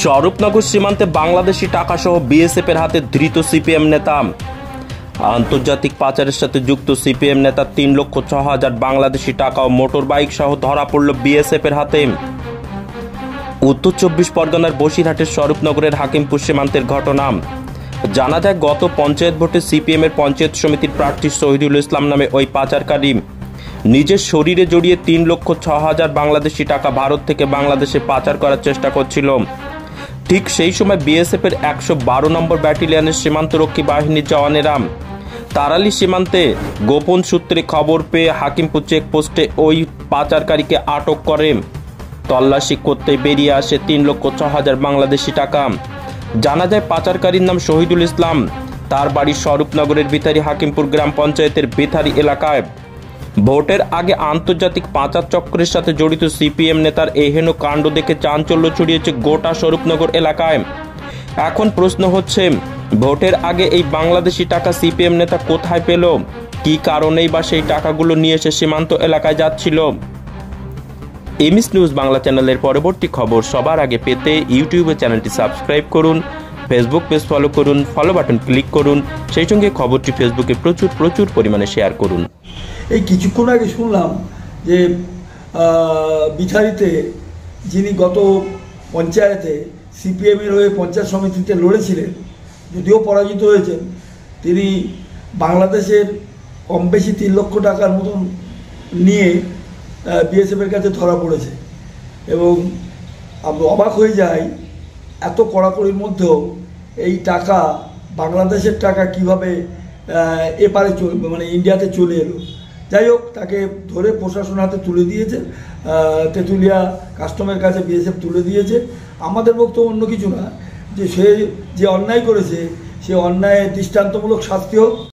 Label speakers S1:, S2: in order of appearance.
S1: স্বরূপনগর সীমান্তে বাংলাদেশি টাকাসহ বিএসএফের হাতে ধৃত সিপিএম নেতা। আন্তর্জাতিক পাচারের সাথে যুক্ত সিপিএম নেতা 3,06,000 বাংলাদেশি টাকা ও মোটর বাইক সহ ধরা পড়ল বিএসএফের হাতে। উত্তর 24 পরগনার বসিরহাটের স্বরূপনগরের হাকিমপুর সীমান্তের ঘটনা। জানা যায়, গত পঞ্চায়েত ভোটে সিপিএম এর পঞ্চায়েত সমিতির প্রার্থী শহীদুল ইসলাম নামে ওই পাচারকারী নিজের শরীরে জড়িয়ে 3,06,000 বাংলাদেশি টাকা ভারত থেকে বাংলাদেশে পাচার করার চেষ্টা করছিল। ঠিক সেই সময় বিএসএফ এর 112 নম্বর ব্যাটালিয়নের সীমান্তরক্ষী বাহিনীর জওয়ানেরা তারালি সীমান্তে গোপন সূত্রে খবর পেয়ে হাকিমপুর চেকপোস্টে ওই পাচারকারীকে আটক করে। তল্লাশি করতে বেরিয়ে আসে 3,06,000 বাংলাদেশি টাকা। জানা যায়, পাচারকারীর নাম শহীদুল ইসলাম। তার বাড়ি স্বরূপনগরের ভিথারি হাকিমপুর গ্রাম পঞ্চায়েতের ভিথারি এলাকায়। ভোটের আগে আন্তর্জাতিক পাচার চক্রের সাথে জড়িত সিপিএম নেতার এই হেন কাণ্ড দেখে চাঞ্চল্য ছড়িয়েছে গোটা স্বরূপনগর এলাকায়। এখন প্রশ্ন হচ্ছে, ভোটের আগে এই বাংলাদেশি টাকা সিপিএম নেতা কোথায় পেল? কি কারণেই বা সেই টাকাগুলো নিয়ে এসে সীমান্ত এলাকায় যাচ্ছিল? এমএস নিউজ বাংলা চ্যানেলের পরবর্তী খবর সবার আগে পেতে ইউটিউবে চ্যানেলটি সাবস্ক্রাইব করুন, ফেসবুক পেজ ফলো করুন, ফলো বাটন ক্লিক করুন, সেই সঙ্গে খবরটি ফেসবুকে প্রচুর পরিমাণে শেয়ার করুন।
S2: এই কিছুক্ষণ আগে শুনলাম যে বিথারিতে যিনি গত পঞ্চায়েতে সিপিএমের হয়ে পঞ্চায়েত সমিতিতে লড়েছিলেন, যদিও পরাজিত হয়েছেন, তিনি বাংলাদেশের কম বেশি 3 লক্ষ টাকার মতন নিয়ে বিএসএফের কাছে ধরা পড়েছে। এবং আমরা অবাক হয়ে যাই, এত কড়াকড়ির মধ্যেও এই টাকা, বাংলাদেশের টাকা কিভাবে এপারে মানে ইন্ডিয়াতে চলে এলো। যাই হোক, তাকে ধরে প্রশাসন হাতে তুলে দিয়েছে, তেঁতুলিয়া কাস্টমের কাছে বিএসএফ তুলে দিয়েছে। আমাদের বক্তব্য অন্য কিছু না, যে সে যে অন্যায় করেছে সে অন্যায় দৃষ্টান্তমূলক শাস্তি হোক।